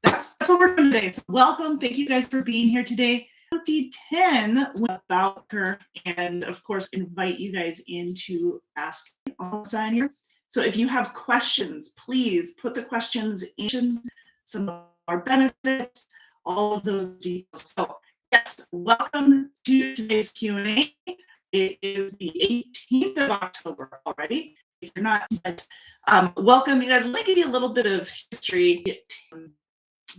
That's what we're doing today. So welcome. Thank you guys for being here today. 2010 about her, and of course, invite you guys in to ask on sign here. So if you have questions, please put the questions in some of our benefits, all of those details. So yes, welcome to today's Q&A. It is the 18th of October already. If you're not, but welcome, you guys. Let me give you a little bit of history.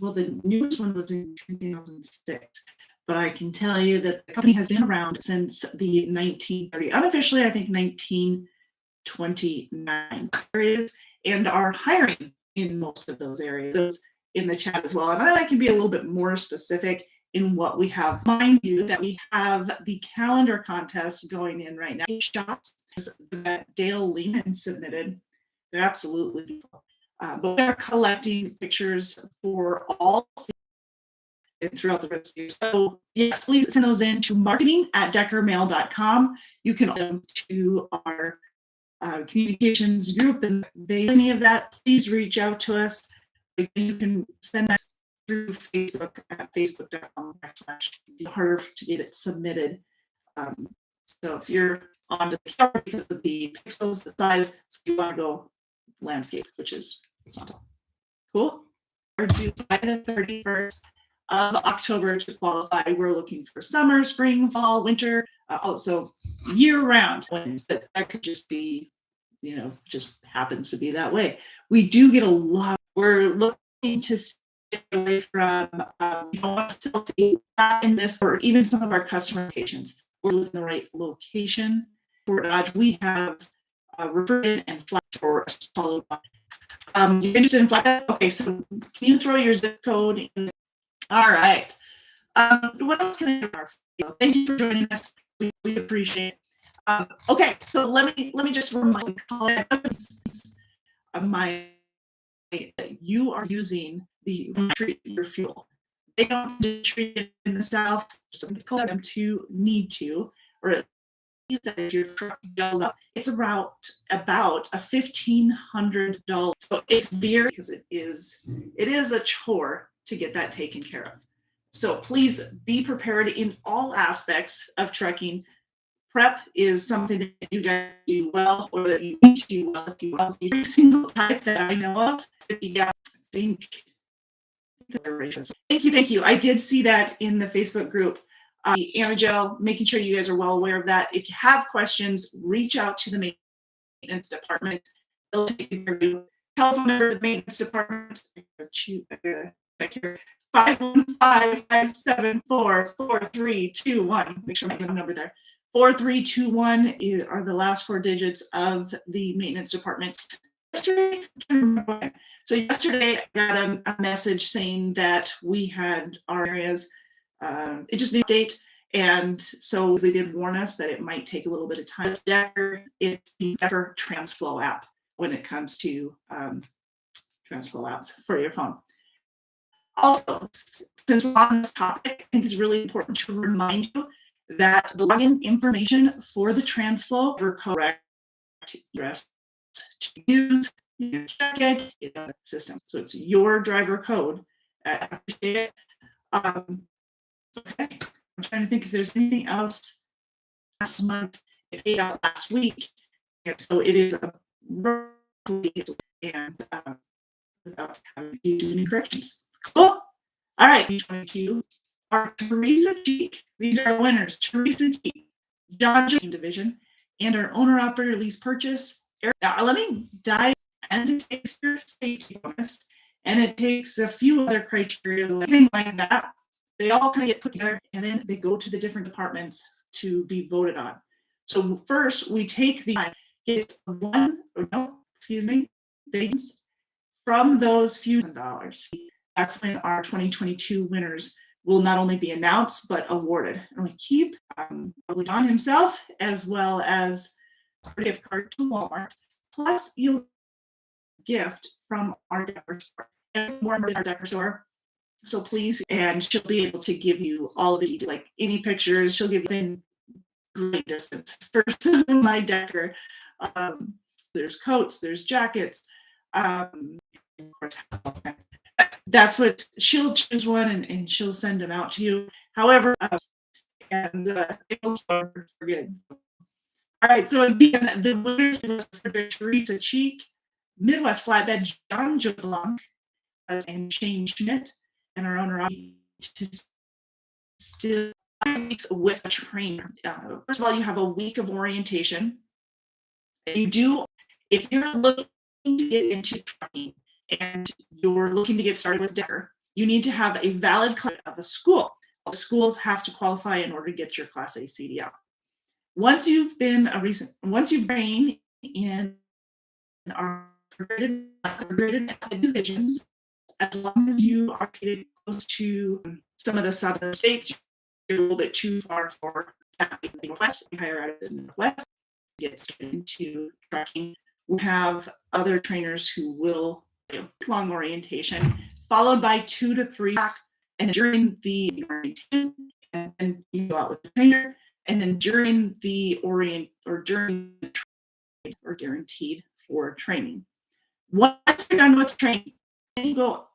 Well, the newest one was in 2006, but I can tell you that the company has been around since the 1930, unofficially, I think 1929 areas, and are hiring in most of those areas in the chat as well. And then I can be a little bit more specific in what we have. Mind you that we have the calendar contest going in right now. Shots that Dale Lehman submitted. They're absolutely beautiful. But we're collecting pictures for all throughout the rest of the year. So yes, please send those in to marketing@deckermail.com. You can send them to our communications group, and any of that, please reach out to us. You can send that through Facebook at facebook.com/ harder to get it submitted. So if you're on the camera because of the pixels, the size, so you want to go landscape, which is horizontal. Cool. Or due by the 31st of October to qualify. We're looking for summer, spring, fall, winter, also year round. But that could just be, just happens to be that way. We do get a lot. We're looking to stay away from, you don't want to selfie in this, or even some of our customer locations. We're looking in the right location. For Dodge, we have Riverton and Flash Forest followed by. You're interested in Flash? Okay, so can you throw your zip code in? All right. What else can I do? Thank you for joining us. We appreciate it. Okay, so let me just remind my you are using treat your fuel. They don't treat it in the South, so call them to need to, or that if your truck goes up, it's about a $1,500. So it's very, because it is a chore to get that taken care of. So please be prepared in all aspects of trucking. Prep is something that you guys do well, or that you need to do well. If you every single type that I know of, yeah, thank you. I did see that in the Facebook group. Anagel, making sure you guys are well aware of that. If you have questions, reach out to the maintenance department. They'll take care of you. Telephone number of the maintenance department. Check here. 515-574-4321. Make sure I get the number there. 4321 are the last four digits of the maintenance department. Yesterday, I got a message saying that we had our areas. It just needed an update, and so they did warn us that it might take a little bit of time. Decker, it's the Decker TransFlow app when it comes to TransFlow apps for your phone. Also, since we're on this topic, I think it's really important to remind you that the login information for the TransFlow are correct address to use. You check it in the system, so it's your driver code. I appreciate it. Okay, I'm trying to think if there's anything else. Last month, it paid out last week, so it is a and without having to do any corrections. Cool. All right, 22 are Teresa G. These are our winners: Teresa G, John J. Division, and our owner-operator lease purchase. Now, let me dive into your safety bonus, and it takes a few other criteria, like that. They all kind of get put together, and then they go to the different departments to be voted on. So first, we take things from those few dollars. That's when our 2022 winners will not only be announced but awarded. And we keep Don himself, as well as a gift card to Walmart. Plus, you'll gift from our Decker store, and more than our Decker store. So please, and she'll be able to give you all of the, like any pictures. She'll give you in great distance. First, my Decker. There's coats, there's jackets, of course, That's what she'll choose one and she'll send them out to you. However, it'll for good. All right, so again, the winners was Teresa Cheek, Midwest Flatbed John Joblanc, and Shane Schmidt, and our owner to still weeks with a trainer. First of all, you have a week of orientation. You do, if you're looking to get into trucking and you're looking to get started with Decker, you need to have a valid class of a school. All the schools have to qualify in order to get your Class A CDL. Once you've trained in our graded divisions, as long as you are close to some of the southern states, you're a little bit too far for the Northwest, higher out of the Northwest, get into trucking. We have other trainers who will do long orientation, followed by 2 to 3 back, and during the orientation, and you go out with the trainer, and then during the during the training, or guaranteed for training. Once you're done with training,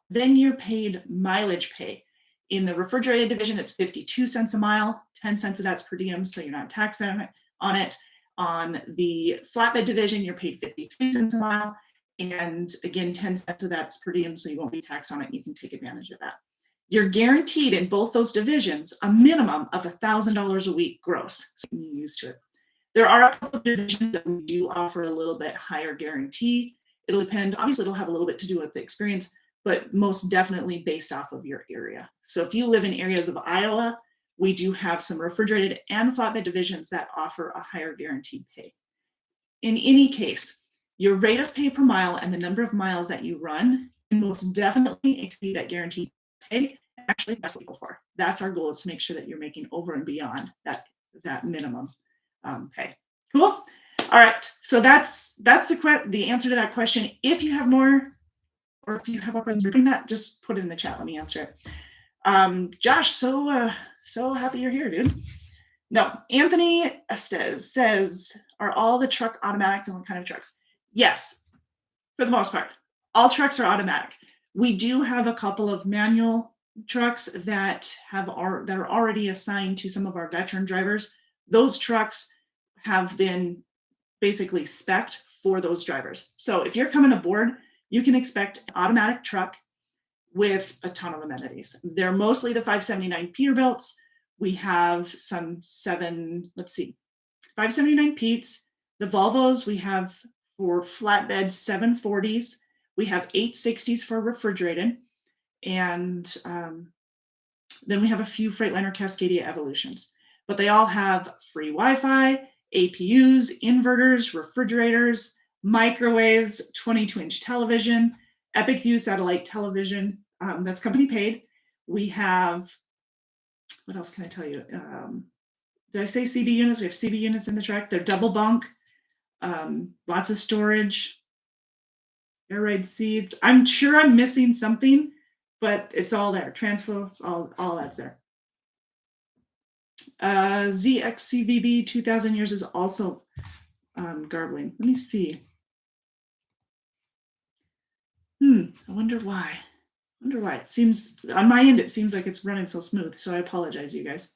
then you're paid mileage pay. In the refrigerated division, it's 52 cents a mile, 10 cents of that's per diem, so you're not taxed on it. On the flatbed division, you're paid 53 cents a mile, and again, 10 cents of that's per diem, so you won't be taxed on it. You can take advantage of that. You're guaranteed in both those divisions a minimum of $1,000 a week gross, so you're used to it. There are a couple of divisions that we do offer a little bit higher guarantee. It'll depend, obviously it'll have a little bit to do with the experience, but most definitely based off of your area. So if you live in areas of Iowa, we do have some refrigerated and flatbed divisions that offer a higher guaranteed pay. In any case, your rate of pay per mile and the number of miles that you run can most definitely exceed that guaranteed pay. Actually, that's what we go for. That's our goal, is to make sure that you're making over and beyond that minimum pay. Cool. All right. So that's the answer to that question. If you have more, or if you have a question regarding that, just put it in the chat. Let me answer it. Josh, so happy you're here, dude. No, Anthony Estes says, are all the truck automatics, and what kind of trucks? Yes, for the most part. All trucks are automatic. We do have a couple of manual trucks that are already assigned to some of our veteran drivers. Those trucks have been basically spec'd for those drivers. So if you're coming aboard, you can expect an automatic truck with a ton of amenities. They're mostly the 579 Peterbilts. We have some 579 Petes. The Volvos we have for flatbed 740s. We have 860s for refrigerated. And then we have a few Freightliner Cascadia Evolutions. But they all have free Wi-Fi, APUs, inverters, refrigerators, microwaves, 22-inch television, Epic View satellite television. That's company paid. We have, what else can I tell you? Did I say CB units? We have CB units in the truck. They're double bunk, lots of storage, air ride seats. I'm sure I'm missing something, but it's all there. Transfer, all that's there. ZXCVB 2000 years is also garbling. Let me see. I wonder why. It seems, on my end, it seems like it's running so smooth. So I apologize, you guys.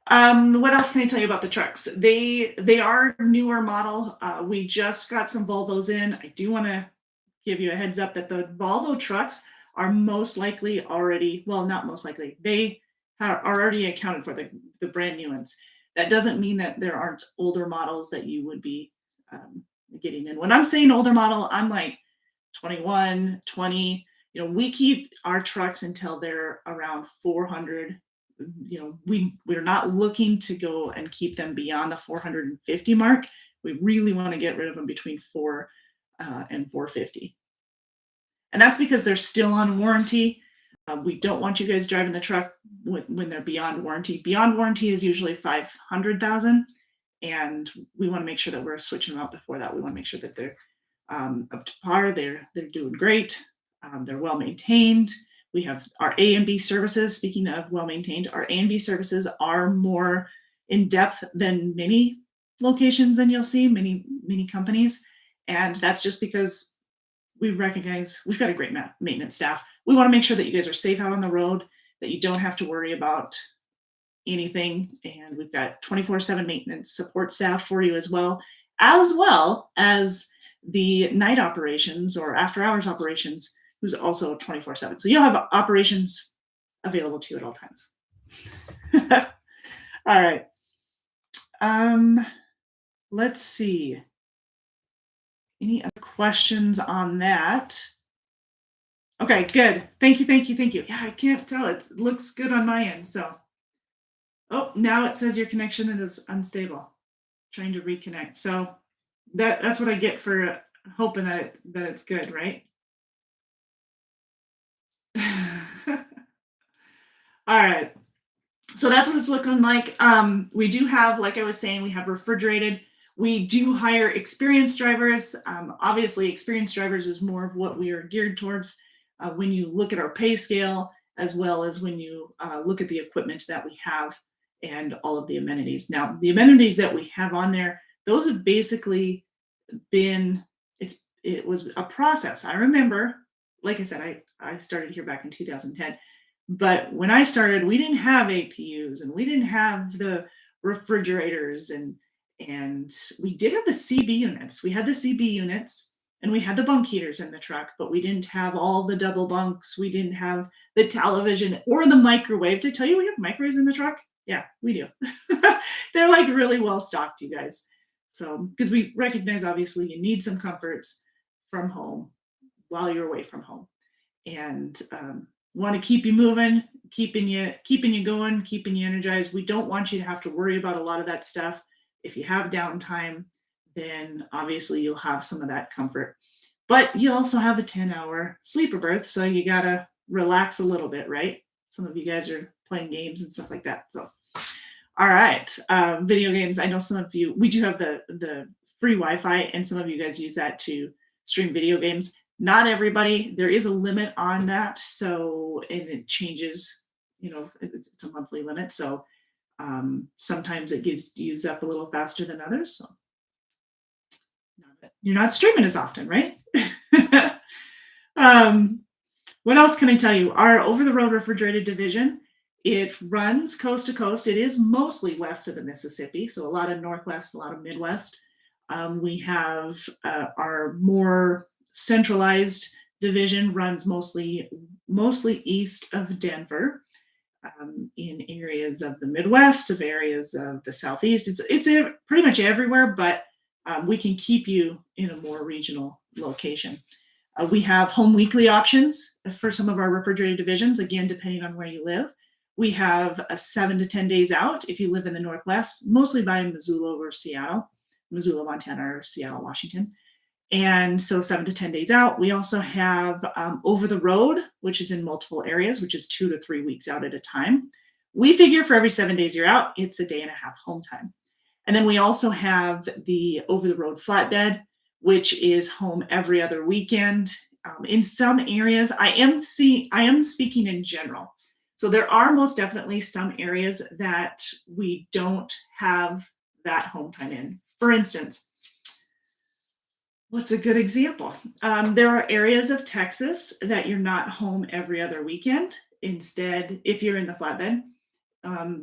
What else can I tell you about the trucks? They are newer model. We just got some Volvos in. I do want to give you a heads up that the Volvo trucks are most likely already, well, not most likely, they are already accounted for, the brand new ones. That doesn't mean that there aren't older models that you would be getting in. When I'm saying older model, I'm like 21, 20. We keep our trucks until they're around 400. We're not looking to go and keep them beyond the 450 mark. We really want to get rid of them between 4 and 450. And that's because they're still on warranty. We don't want you guys driving the truck when they're beyond warranty. Beyond warranty is usually 500,000, and we want to make sure that we're switching them out before that. We want to make sure that they're up to par. They're doing great. They're well maintained. We have our A and B services. Speaking of well maintained, our A and B services are more in depth than many locations, and you'll see many companies, and that's just because we recognize we've got a great maintenance staff. We want to make sure that you guys are safe out on the road, that you don't have to worry about anything. And we've got 24/7 maintenance support staff for you as well as the night operations or after hours operations, who's also 24/7. So you'll have operations available to you at all times. All right. Let's see. Any other questions on that? Okay, good. Thank you, thank you, thank you. Yeah, I can't tell. It looks good on my end. So, oh, now it says your connection is unstable. Trying to reconnect. So that's what I get for hoping that it's good, right? All right. So that's what it's looking like. We do have, like I was saying, we have refrigerated. We do hire experienced drivers. Obviously, experienced drivers is more of what we are geared towards when you look at our pay scale, as well as when you look at the equipment that we have and all of the amenities. Now, the amenities that we have on there, those have basically been, it was a process. I remember, like I said, I started here back in 2010. But when I started, we didn't have APUs and we didn't have the refrigerators and we did have the CB units. We had the CB units and we had the bunk heaters in the truck, but we didn't have all the double bunks. We didn't have the television or the microwave. Did I tell you we have microwaves in the truck? Yeah, we do. They're like really well stocked, you guys. So, because we recognize obviously you need some comforts from home while you're away from home. And want to keep you moving, keeping you going, keeping you energized. We don't want you to have to worry about a lot of that stuff. If you have downtime, then obviously you'll have some of that comfort. But you also have a 10-hour sleeper berth, so you gotta relax a little bit, right? Some of you guys are playing games and stuff like that. So, all right, video games. I know some of you. We do have the free Wi-Fi, and some of you guys use that to stream video games. Not everybody. There is a limit on that, so and it changes. You know, it's a monthly limit, so sometimes it gets used up a little faster than others. So you're not streaming as often, right? What else can I tell you? Our over-the-road refrigerated division, it runs coast to coast. It is mostly west of the Mississippi, so a lot of Northwest, a lot of Midwest. We have our more centralized division runs mostly east of Denver, in areas of the Midwest, of areas of the Southeast. It's pretty much everywhere, but we can keep you in a more regional location. We have home weekly options for some of our refrigerated divisions, again, depending on where you live. We have a 7 to 10 days out if you live in the Northwest, mostly by Missoula or Seattle, Missoula, Montana, or Seattle, Washington. And so 7 to 10 days out. We also have over the road, which is in multiple areas, which is 2 to 3 weeks out at a time. We figure for every 7 days you're out, it's a day and a half home time. And then we also have the over the road flatbed, which is home every other weekend. In some areas, I am speaking in general. So there are most definitely some areas that we don't have that home time in. For instance, what's a good example? There are areas of Texas that you're not home every other weekend. Instead, if you're in the flatbed,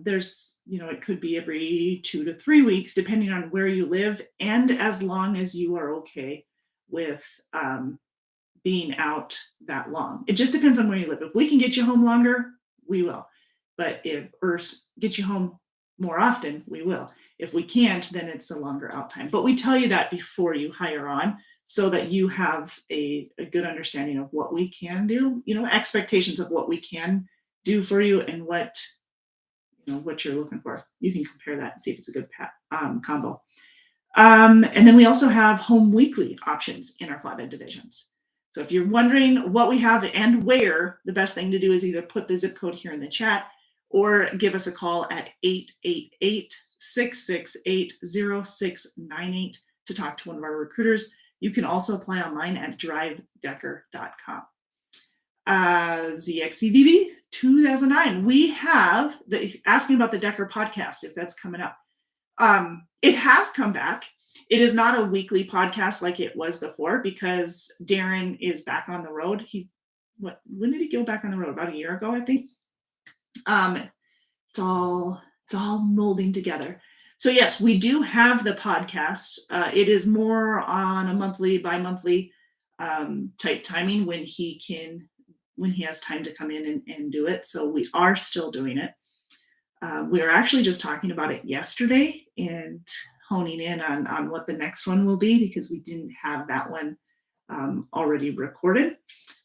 there's, it could be every 2 to 3 weeks, depending on where you live, and as long as you are okay with being out that long. It just depends on where you live. If we can get you home longer, we will. But or get you home more often, we will. If we can't, then it's a longer out time. But we tell you that before you hire on, so that you have a good understanding of what we can do, expectations of what we can do for you and what you're looking for. You can compare that and see if it's a good combo. And then we also have home weekly options in our flatbed divisions. So if you're wondering what we have and where, the best thing to do is either put the zip code here in the chat or give us a call at 888-668-0698 to talk to one of our recruiters. You can also apply online at drivedecker.com. ZXCVB 2009. We have asking about the Decker podcast, if that's coming up. It has come back. It is not a weekly podcast like it was before because Darren is back on the road. When did he go back on the road? About a year ago, I think. Um, it's all molding together. So yes, we do have the podcast. It is more on a monthly, bi-monthly type timing when he has time to come in and do it. So we are still doing it. We were actually just talking about it yesterday and honing in on what the next one will be because we didn't have that one already recorded.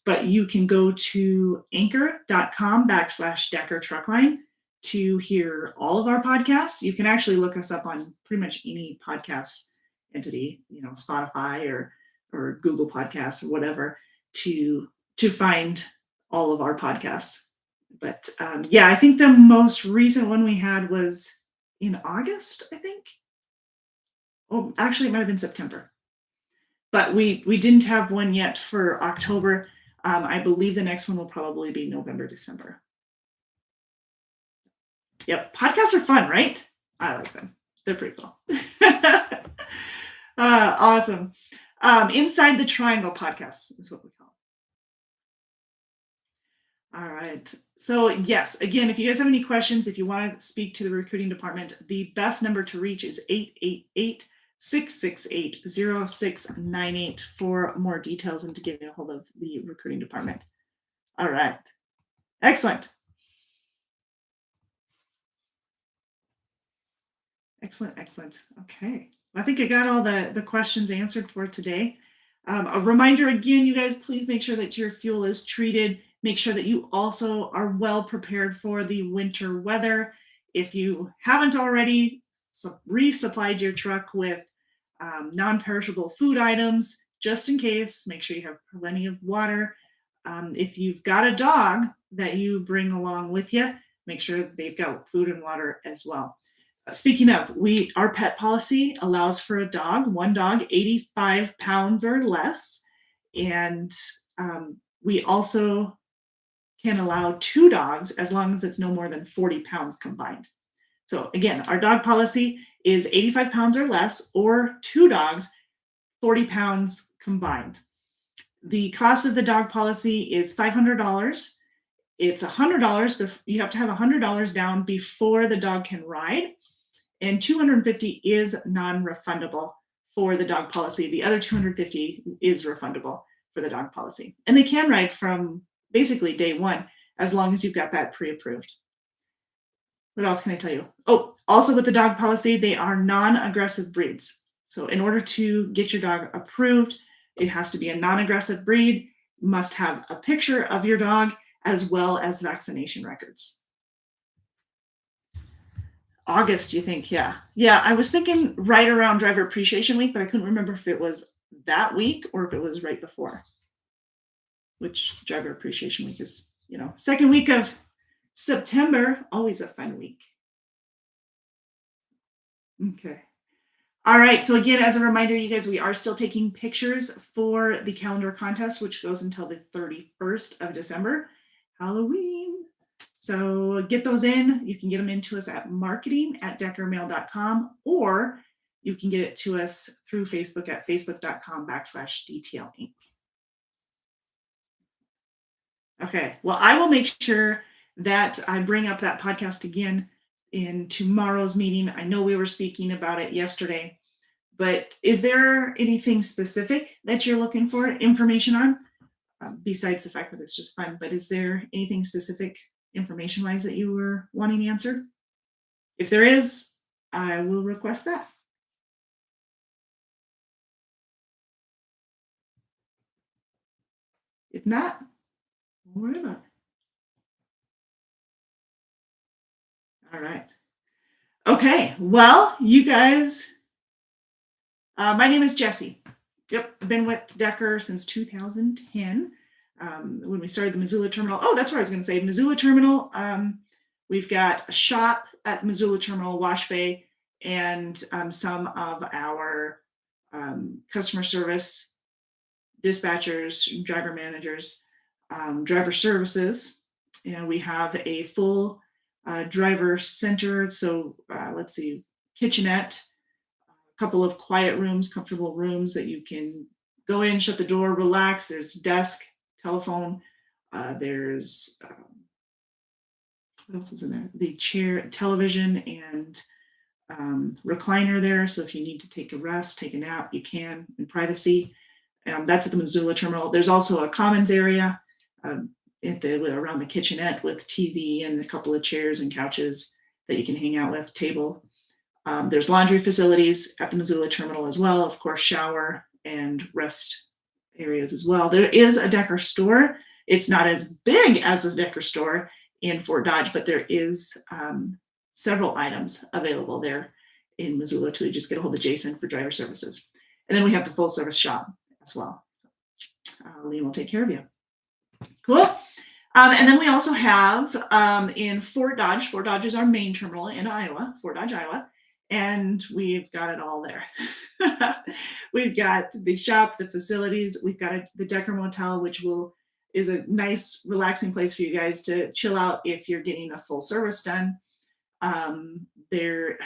But you can go to anchor.com/Decker Truckline to hear all of our podcasts. You can actually look us up on pretty much any podcast entity, Spotify or Google Podcasts or whatever, to find all of our podcasts. But yeah, I think the most recent one we had was in August, I think. Oh, actually, it might have been September. But we didn't have one yet for October. I believe the next one will probably be November, December. Yep, podcasts are fun, right? I like them. They're pretty cool. Awesome. Inside the Triangle podcast is what we call it. All right. So yes, again, if you guys have any questions, if you want to speak to the recruiting department, the best number to reach is 888-668-0698 for more details and to get a hold of the recruiting department. All right. Excellent. Excellent. Okay. I think I got all the questions answered for today. A reminder again, you guys, please make sure that your fuel is treated. Make sure that you also are well prepared for the winter weather. If you haven't already resupplied your truck with non-perishable food items, just in case, make sure you have plenty of water. If you've got a dog that you bring along with you, make sure they've got food and water as well. Speaking of, our pet policy allows for one dog, 85 pounds or less. And we also can allow 2 dogs as long as it's no more than 40 pounds combined. So again, our dog policy is 85 pounds or less, or 2 dogs, 40 pounds combined. The cost of the dog policy is $500. It's $100. You have to have $100 down before the dog can ride. And $250 is non-refundable for the dog policy. The other $250 is refundable for the dog policy. And they can ride from basically day one, as long as you've got that pre-approved. What else can I tell you? Oh, also with the dog policy, they are non-aggressive breeds. So in order to get your dog approved, it has to be a non-aggressive breed, must have a picture of your dog, as well as vaccination records. August, you think? Yeah. I was thinking right around Driver Appreciation Week, but I couldn't remember if it was that week or if it was right before. Which Driver Appreciation Week is, second week of September, always a fun week. Okay. All right. So again, as a reminder, you guys, we are still taking pictures for the calendar contest, which goes until the 31st of December, Halloween. So get those in. You can get them into us at marketing@deckermail.com, or you can get it to us through Facebook at facebook.com/DTL Inc. Okay. Well, I will make sure that I bring up that podcast again in tomorrow's meeting. I know we were speaking about it yesterday, but is there anything specific that you're looking for information on? Besides the fact that it's just fun, but is there anything specific information-wise that you were wanting answered? If there is, I will request that. If not, don't worry about it. All right. Okay. Well, you guys, my name is Jessie. Yep. I've been with Decker since 2010. When we started the Missoula terminal. Oh, that's what I was going to say. Missoula terminal. We've got a shop at Missoula terminal, Wash Bay, and some of our customer service dispatchers, driver managers, driver services. And we have a full driver center. So let's see, kitchenette, couple of quiet rooms, comfortable rooms that you can go in, shut the door, relax. There's desk, telephone. There's what else is in there? The chair, television, and recliner there. So if you need to take a rest, take a nap, you can in privacy. That's at the Missoula terminal. There's also a commons area around the kitchenette with TV and a couple of chairs and couches that you can hang out with, table. There's laundry facilities at the Missoula terminal as well. Of course, shower and rest areas as well. There is a Decker store. It's not as big as the Decker store in Fort Dodge, but there is several items available there in Missoula to just get a hold of Jason for driver services. And then we have the full service shop as well. So, Lean will take care of you. Cool. And then we also have in Fort Dodge. Fort Dodge is our main terminal in Iowa, Fort Dodge, Iowa. And we've got it all there. We've got the shop, the facilities. We've got the Decker Motel, which is a nice, relaxing place for you guys to chill out if you're getting a full service done. I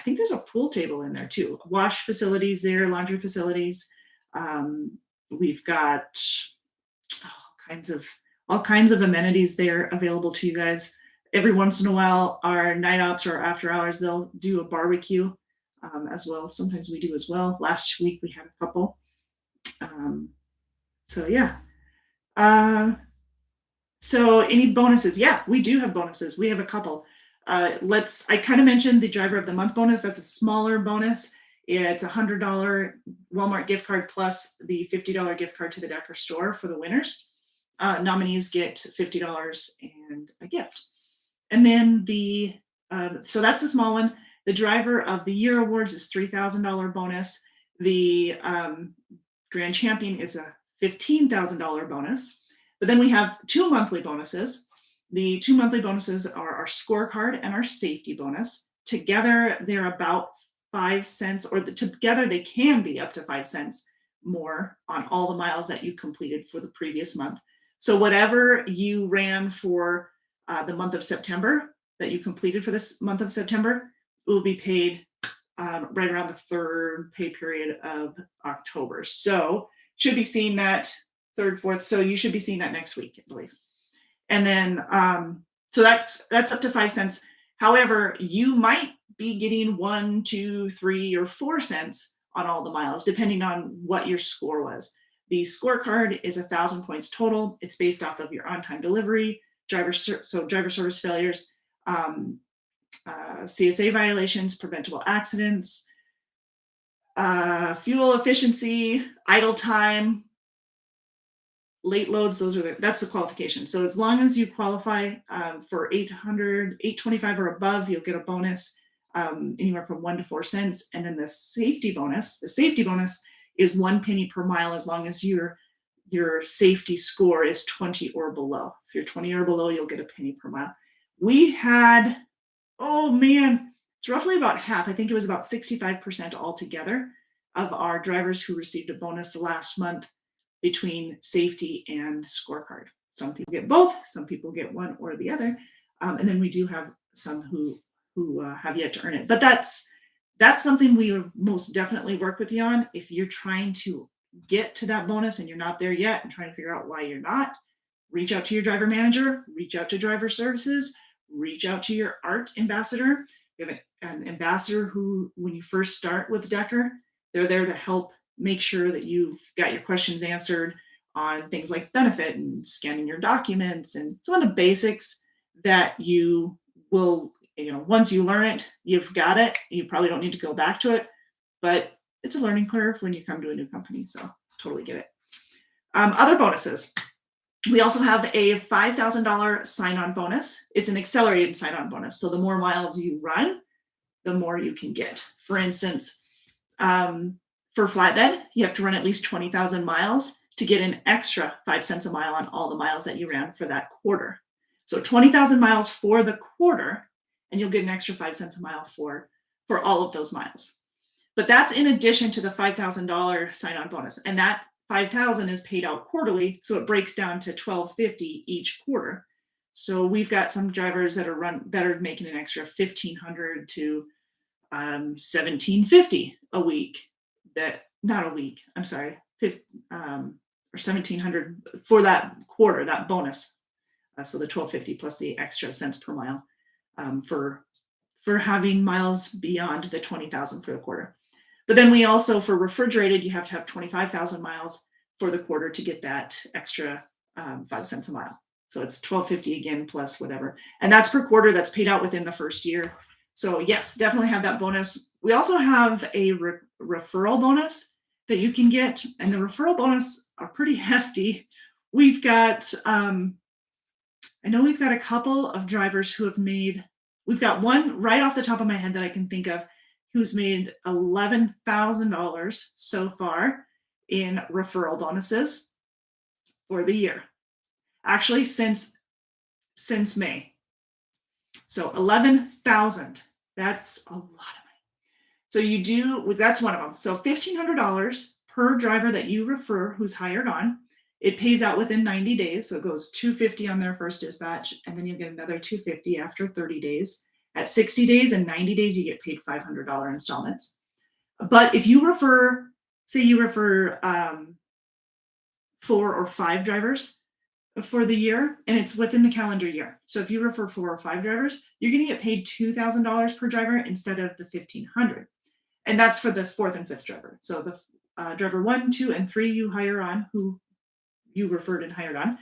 think there's a pool table in there too. Wash facilities there, laundry facilities. We've got all kinds of amenities there available to you guys. Every once in a while, our night ops or after hours, they'll do a barbecue as well. Sometimes we do as well. Last week we had a couple. So yeah. So any bonuses? Yeah, we do have bonuses. We have a couple. I kind of mentioned the driver of the month bonus. That's a smaller bonus. It's a $100 Walmart gift card plus the $50 gift card to the Decker store for the winners. Nominees get $50 and a gift. And then so that's the small one. The driver of the year awards is $3,000 bonus. The grand champion is a $15,000 bonus. But then we have 2 monthly bonuses. The 2 monthly bonuses are our scorecard and our safety bonus. Together, they're about 5 cents, or together they can be up to 5 cents more on all the miles that you completed for the previous month. So whatever you ran for the month of September that you completed for this month of September will be paid right around the third pay period of October. So should be seeing that third, fourth. So you should be seeing that next week, I believe. And then, so that's up to 5 cents. However, you might be getting 1, 2, 3, or 4 cents on all the miles, depending on what your score was. The scorecard is 1,000 points total. It's based off of your on-time delivery, driver service failures, CSA violations, preventable accidents, fuel efficiency, idle time, late loads. That's the qualification. So as long as you qualify for 825 or above, you'll get a bonus anywhere from 1 to 4 cents. And then the safety bonus is 1 penny per mile, as long as your safety score is 20 or below. If you're 20 or below, you'll get a penny per mile. We had, it's roughly about half. I think it was about 65% altogether of our drivers who received a bonus last month between safety and scorecard. Some people get both, some people get one or the other. And then we do have some who have yet to earn it. But that's something we most definitely work with you on. If you're trying to get to that bonus and you're not there yet and trying to figure out why you're not, reach out to your driver manager, reach out to driver services, reach out to your ART ambassador. We have an ambassador who, when you first start with Decker, they're there to help make sure that you've got your questions answered on things like benefit and scanning your documents and some of the basics that you will, once you learn it, you've got it. You probably don't need to go back to it, but it's a learning curve when you come to a new company. So totally get it. Other bonuses. We also have a $5,000 sign-on bonus. It's an accelerated sign-on bonus. So the more miles you run, the more you can get. For instance, for flatbed, you have to run at least 20,000 miles to get an extra 5 cents a mile on all the miles that you ran for that quarter. So 20,000 miles for the quarter, and you'll get an extra 5 cents a mile for all of those miles. But that's in addition to the $5,000 sign-on bonus. And that 5,000 is paid out quarterly, so it breaks down to $1,250 each quarter. So we've got some drivers that are making an extra $1,500 to $1,750 a week that, not a week, I'm sorry, or 1,700 for that quarter, that bonus. So the 1,250 plus the extra cents per mile for having miles beyond the 20,000 for the quarter. But then we also, for refrigerated, you have to have 25,000 miles for the quarter to get that extra 5 cents a mile. So it's 1,250 again plus whatever, and that's per quarter. That's paid out within the first year. So yes, definitely have that bonus. We also have a referral bonus that you can get, and the referral bonus are pretty hefty. We've got, I know we've got a couple of drivers who have made. We've got one right off the top of my head that I can think of who's made $11,000 so far in referral bonuses for the year. Actually, since May. So 11,000. That's a lot of money. So you do, that's one of them. So $1,500 per driver that you refer who's hired on. It pays out within 90 days. So it goes $250 on their first dispatch, and then you get another $250 after 30 days. At 60 days and 90 days, you get paid $500 installments. But if you refer, say you refer 4 or 5 drivers for the year, and it's within the calendar year. So if you refer 4 or 5 drivers, you're going to get paid $2,000 per driver instead of the $1,500. And that's for the 4th and 5th driver. So the driver 1, 2, and 3 you hire on, who you referred and hired on,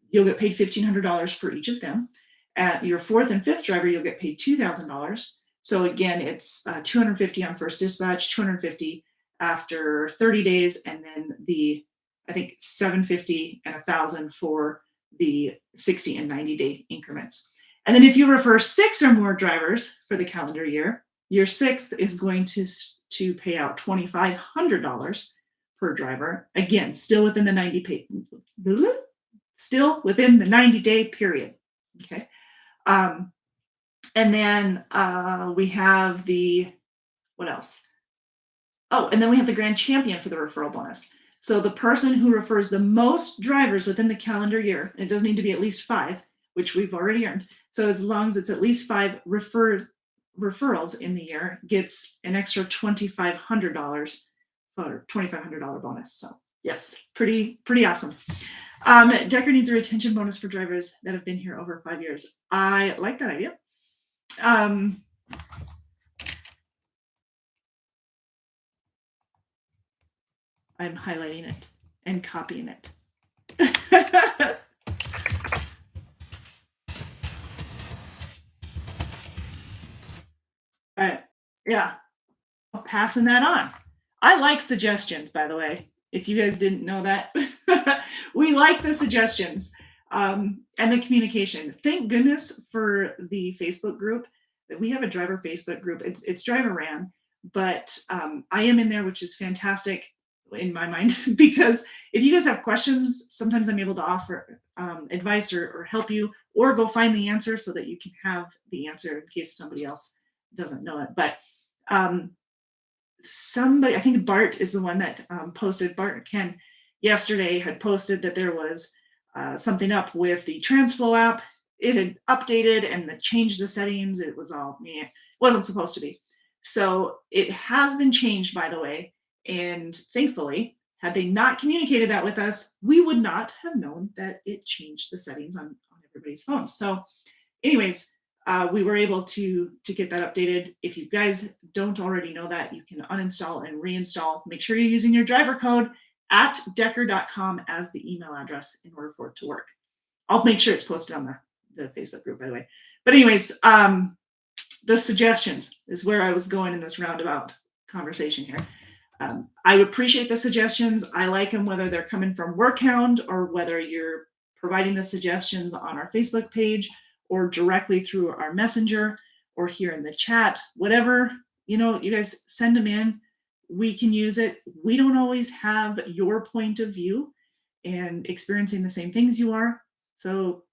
you'll get paid $1,500 for each of them. At your 4th and 5th driver, you'll get paid $2,000. So again, it's $250 on first dispatch, $250 after 30 days, and then I think $750 and $1,000 for the 60 and 90 day increments. And then if you refer 6 or more drivers for the calendar year, your 6th is going to pay out $2,500 per driver. Again, still within the 90-day period. Okay. And then we have what else? Oh, and then we have the grand champion for the referral bonus. So the person who refers the most drivers within the calendar year, and it doesn't need to be at least 5, which we've already earned. So as long as it's at least 5 referrals in the year, gets an extra $2,500 or $2,500 bonus. So yes, pretty awesome. Decker needs a retention bonus for drivers that have been here over 5 years. I like that idea. I'm highlighting it and copying it. All right. Yeah. Passing that on. I like suggestions, by the way. If you guys didn't know that, we like the suggestions and the communication. Thank goodness for the Facebook group. We have a driver Facebook group. It's driver ran, but I am in there, which is fantastic in my mind, because if you guys have questions, sometimes I'm able to offer advice or help you, or go find the answer so that you can have the answer in case somebody else doesn't know it. But somebody, I think Bart is the one that posted, Bart Ken yesterday had posted that there was something up with the TransFlow app. It had updated and changed the settings. It was all, it wasn't supposed to be. So it has been changed, by the way. And thankfully, had they not communicated that with us, we would not have known that it changed the settings on everybody's phones. So anyways, we were able to get that updated. If you guys don't already know that, you can uninstall and reinstall. Make sure you're using your driver code at decker.com as the email address in order for it to work. I'll make sure it's posted on the Facebook group, by the way. But anyways, the suggestions is where I was going in this roundabout conversation here. I appreciate the suggestions. I like them, whether they're coming from Workhound or whether you're providing the suggestions on our Facebook page or directly through our messenger or here in the chat, whatever, you guys send them in. We can use it. We don't always have your point of view and experiencing the same things you are. So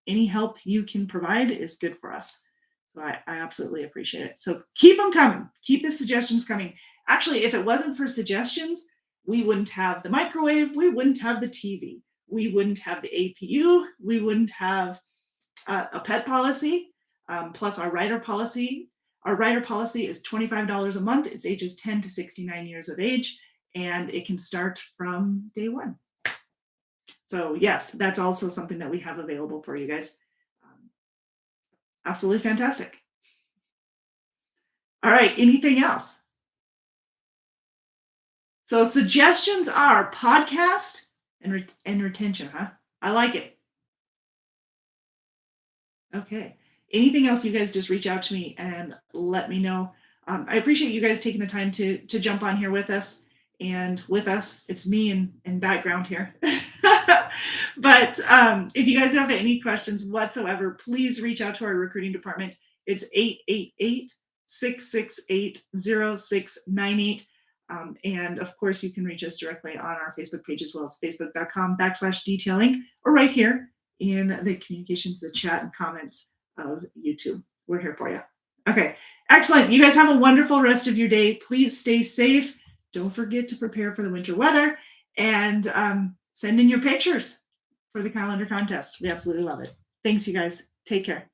any help you can provide is good for us. So I absolutely appreciate it. So keep them coming. Keep the suggestions coming. Actually, if it wasn't for suggestions, we wouldn't have the microwave. We wouldn't have the TV. We wouldn't have the APU. We wouldn't have a pet policy, plus our rider policy. Our rider policy is $25 a month. It's ages 10 to 69 years of age. and it can start from day one. So yes, that's also something that we have available for you guys. Absolutely fantastic. All right, anything else? So suggestions are podcast and retention, huh? I like it. Okay. Anything else, you guys just reach out to me and let me know. I appreciate you guys taking the time to jump on here with us. And with us, it's me in background here. But if you guys have any questions whatsoever, please reach out to our recruiting department. It's 888-668-0698. And of course, you can reach us directly on our Facebook page as well as facebook.com/detailing, or right here in the communications, the chat and comments of YouTube. We're here for you. Okay, excellent. You guys have a wonderful rest of your day. Please stay safe. Don't forget to prepare for the winter weather, and send in your pictures for the calendar contest. We absolutely love it. Thanks, you guys. Take care.